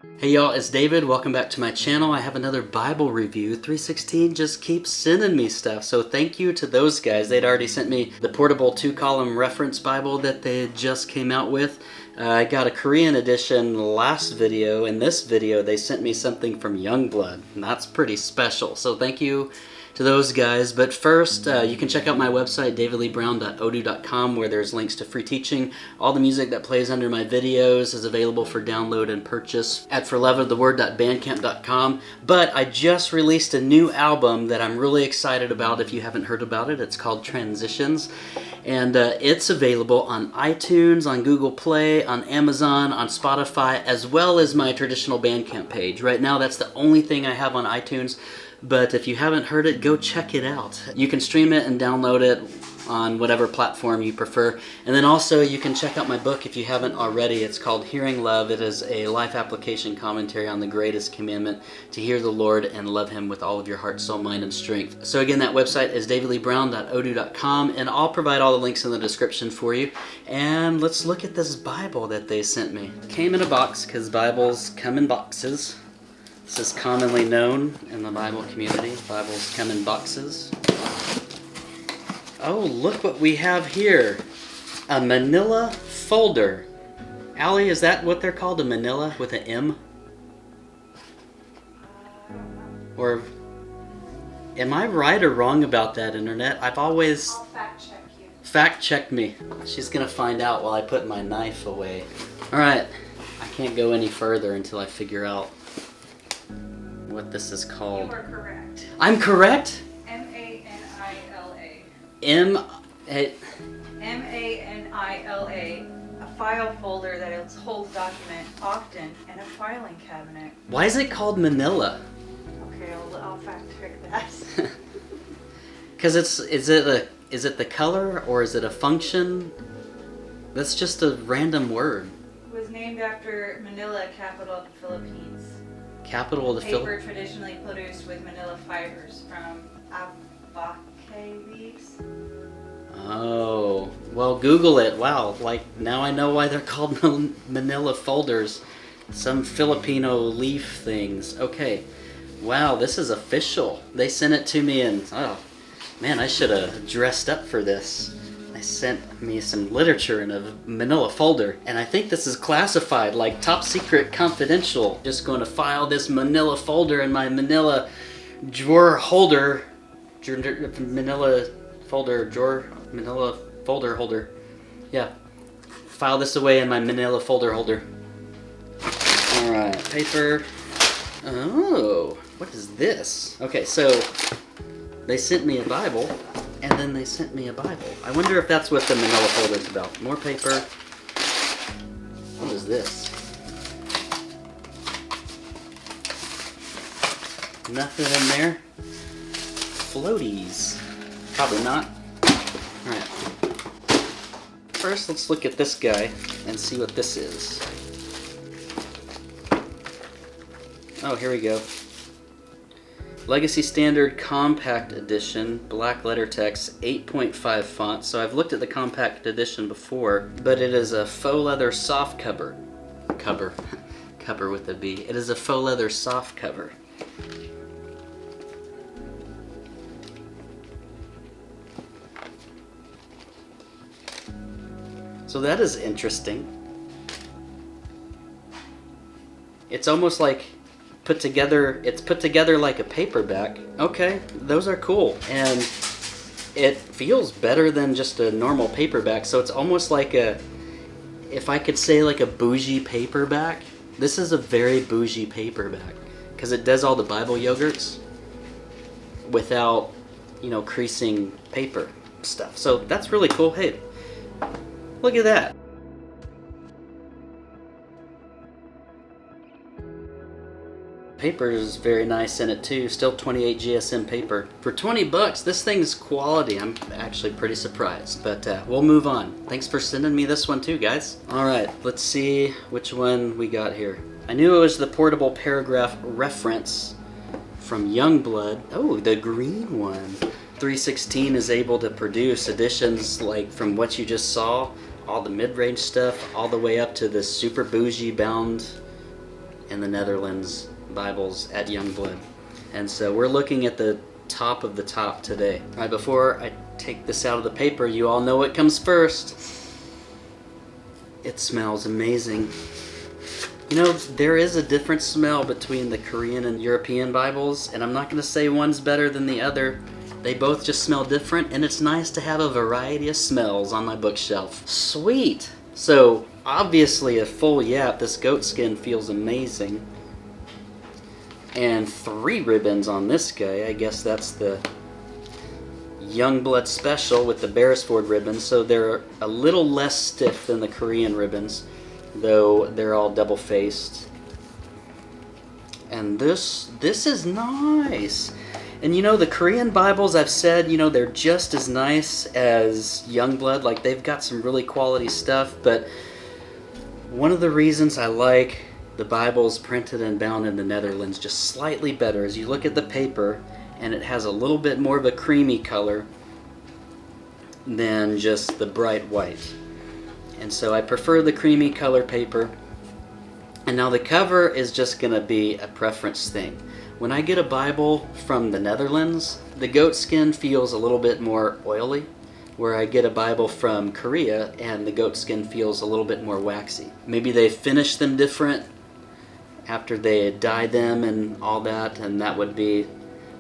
Hey y'all, it's David. Welcome back to my channel. I have another Bible review. 316 just keeps sending me stuff, so thank you to those guys. They'd already sent me the portable 2-column reference Bible that they just came out with. I got a Korean edition last video. In this video, they sent me something from Jongbloed, and that's pretty special. So thank you to those guys. But first, you can check out my website, davidleebrown.odoo.com, where there's links to free teaching. All the music that plays under my videos is available for download and purchase at forloveoftheword.bandcamp.com. But I just released a new album that I'm really excited about. If you haven't heard about it, it's called Transitions. And it's available on iTunes, on Google Play, on Amazon, on Spotify, as well as my traditional Bandcamp page. Right now, that's the only thing I have on iTunes. But if you haven't heard it, go check it out. You can stream it and download it on whatever platform you prefer. And then also you can check out my book if you haven't already. It's called Hearing Love. It is a life application commentary on the greatest commandment, to hear the Lord and love Him with all of your heart, soul, mind, and strength. So again, that website is davidleebrown.odoo.com, and I'll provide all the links in the description for you. And let's look at this Bible that they sent me. It came in a box because Bibles come in boxes. This is commonly known in the Bible community. Bibles come in boxes. Oh, look what we have here. A manila folder. Allie, is that what they're called? A manila with an M? Or am I right or wrong about that, Internet? I've always... I'll fact check you. Fact check me. She's gonna find out while I put my knife away. Alright, I can't go any further until I figure out what this is called. You are correct. I'm correct? M-A-N-I-L-A. M-A-N-I-L-A. A file folder that holds document often in a filing cabinet. Why is it called manila? Okay, I'll fact check that. Because is it the color or is it a function? That's just a random word. It was named after Manila, capital of the Philippines. Capital of the Paper traditionally produced with manila fibers from abaca leaves. Oh, well, Google it. Wow, like now I know why they're called manila folders. Some Filipino leaf things. Okay, wow, this is official. They sent it to me and, oh, man, I should have dressed up for this. They sent me some literature in a manila folder, and I think this is classified, like top secret confidential. Just going to file this manila folder in my manila drawer holder. Manila folder drawer, manila folder holder. Yeah, file this away in my manila folder holder. Alright, paper. Oh, what is this? Okay, so they sent me a Bible, and then they sent me a Bible. I wonder if that's what the manila folder is about. More paper. What is this? Nothing in there. Floaties. Probably not. Alright. First, let's look at this guy and see what this is. Oh, here we go. Legacy Standard Compact Edition, black letter text, 8.5 font. So I've looked at the Compact Edition before, but it is a faux leather soft cover. Cover with a B. It is a faux leather soft cover. So that is interesting. It's almost like it's put together like a paperback. Okay, those are cool. And it feels better than just a normal paperback. So it's almost like if I could say like a bougie paperback. This is a very bougie paperback because it does all the Bible yogurts without, creasing paper stuff. So that's really cool. Hey, look at that. Paper is very nice in it too. Still 28 GSM paper. For 20 bucks, this thing's quality. I'm actually pretty surprised, but we'll move on. Thanks for sending me this one too, guys. All right, let's see which one we got here. I knew it was the portable paragraph reference from Jongbloed. Oh, the green one. 316 is able to produce editions like from what you just saw, all the mid-range stuff, all the way up to the super bougie bound in the Netherlands Bibles at Jongbloed. And so we're looking at the top of the top today. All right, before I take this out of the paper, you all know what comes first. It smells amazing. You know, there is a different smell between the Korean and European Bibles, and I'm not going to say one's better than the other. They both just smell different, and it's nice to have a variety of smells on my bookshelf. Sweet! So, obviously a full yapp. This goatskin feels amazing. And 3 ribbons on this guy. I guess that's the Jongbloed special with the Beresford ribbons, so they're a little less stiff than the Korean ribbons, though they're all double-faced. And this is nice. And you know, the Korean Bibles, I've said, you know, they're just as nice as Jongbloed. Like, they've got some really quality stuff, but one of the reasons I like the Bibles printed and bound in the Netherlands just slightly better is you look at the paper, and it has a little bit more of a creamy color than just the bright white. And so I prefer the creamy color paper. And now the cover is just going to be a preference thing. When I get a Bible from the Netherlands, the goatskin feels a little bit more oily, where I get a Bible from Korea and the goatskin feels a little bit more waxy. Maybe they finish them different after they dye them and all that, and that would be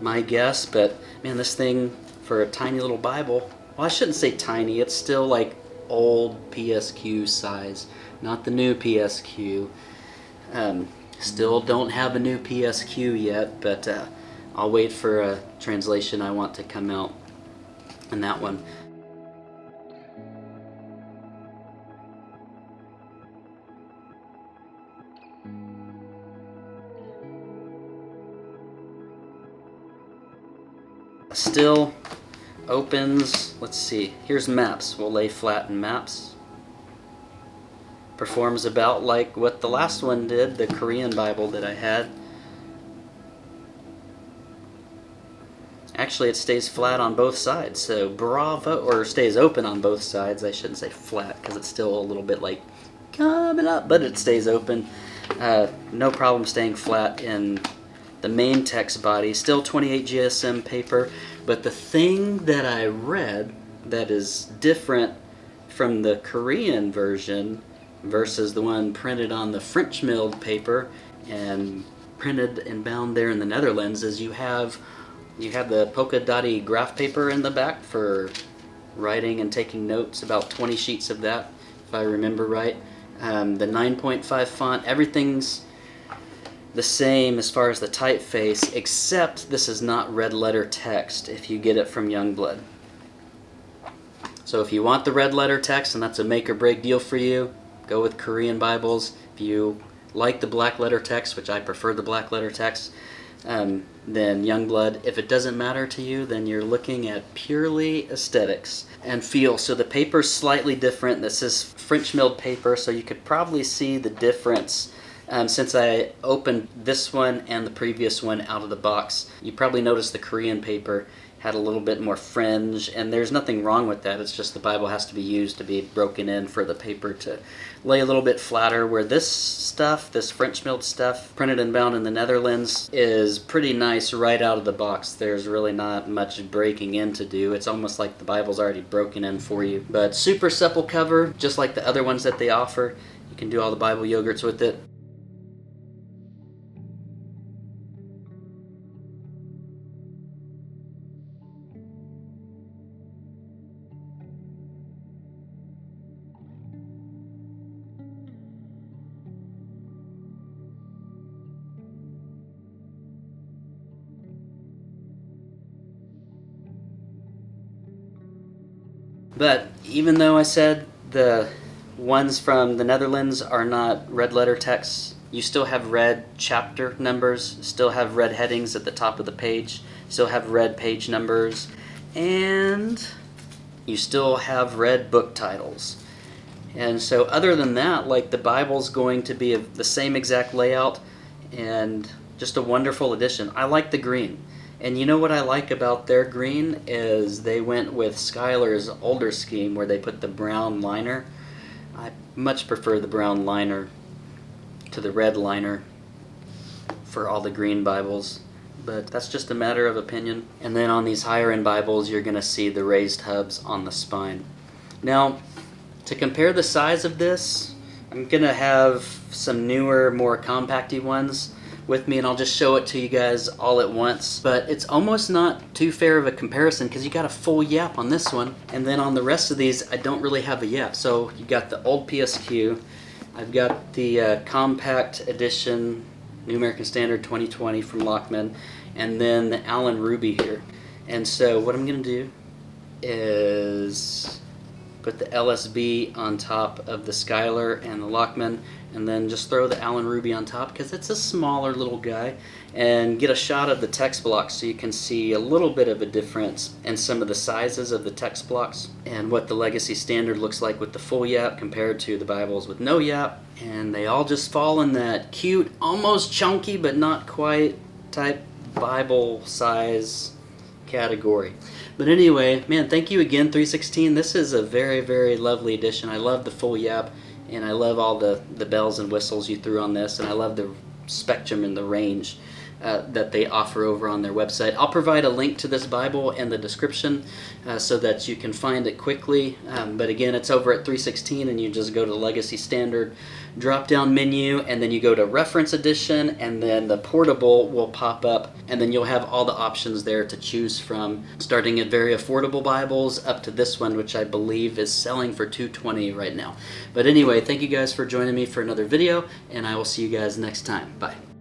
my guess. But man, this thing for a tiny little Bible, well, I shouldn't say tiny, it's still like old PSQ size, not the new PSQ. Still don't have a new PSQ yet, but I'll wait for a translation I want to come out in that one. Still opens, let's see, here's maps. We'll lay flat in maps. Performs about like what the last one did, the Korean Bible that I had. Actually, it stays flat on both sides, so bravo, or stays open on both sides. I shouldn't say flat because it's still a little bit like coming up, but it stays open. No problem staying flat in the main text body. Still 28 GSM paper, but the thing that I read that is different from the Korean version versus the one printed on the French milled paper and printed and bound there in the Netherlands is you have the polka dotty graph paper in the back for writing and taking notes, about 20 sheets of that if I remember right. The 9.5 font, everything's the same as far as the typeface, except this is not red letter text if you get it from Jongbloed. So if you want the red letter text and that's a make or break deal for you, go with Korean Bibles. If you like the black letter text, which I prefer the black letter text, then Jongbloed. If it doesn't matter to you, then you're looking at purely aesthetics and feel. So the paper's slightly different. This is French milled paper, so you could probably see the difference since I opened this one and the previous one out of the box. You probably noticed the Korean paper had a little bit more fringe, and there's nothing wrong with that. It's just the Bible has to be used to be broken in for the paper to lay a little bit flatter, where this stuff, this French milled stuff, printed and bound in the Netherlands, is pretty nice right out of the box. There's really not much breaking in to do. It's almost like the Bible's already broken in for you. But super supple cover, just like the other ones that they offer. You can do all the Bible yogurts with it. But even though I said the ones from the Netherlands are not red letter texts, you still have red chapter numbers, still have red headings at the top of the page, still have red page numbers, and you still have red book titles. And so other than that, like, the Bible's going to be the same exact layout and just a wonderful addition. I like the green. And you know what I like about their green is they went with Schuyler's older scheme where they put the brown liner. I much prefer the brown liner to the red liner. for all the green Bibles, but that's just a matter of opinion. And then on these higher end Bibles, you're going to see the raised hubs on the spine. Now, to compare the size of this, I'm going to have some newer, more compacty ones with me, and I'll just show it to you guys all at once. But it's almost not too fair of a comparison because you got a full yapp on this one, and then on the rest of these, I don't really have a yapp. So you got the old PSQ, I've got the compact edition, New American Standard 2020 from Lockman, and then the Allen Ruby here. And so what I'm going to do is put the LSB on top of the Skylar and the Lockman, and then just throw the Allen Ruby on top because it's a smaller little guy, and get a shot of the text blocks so you can see a little bit of a difference in some of the sizes of the text blocks and what the Legacy Standard looks like with the full yapp compared to the Bibles with no yapp. And they all just fall in that cute, almost chunky but not quite type Bible size category. But anyway, man, thank you again, 316. This is a very, very lovely edition. I love the full yapp, and I love all the bells and whistles you threw on this, and I love the spectrum and the range that they offer over on their website. I'll provide a link to this Bible in the description so that you can find it quickly. But again, it's over at 316, and you just go to Legacy Standard drop-down menu, and then you go to Reference Edition, and then the Portable will pop up, and then you'll have all the options there to choose from, starting at very affordable Bibles up to this one, which I believe is selling for $220 right now. But anyway, thank you guys for joining me for another video, and I will see you guys next time. Bye.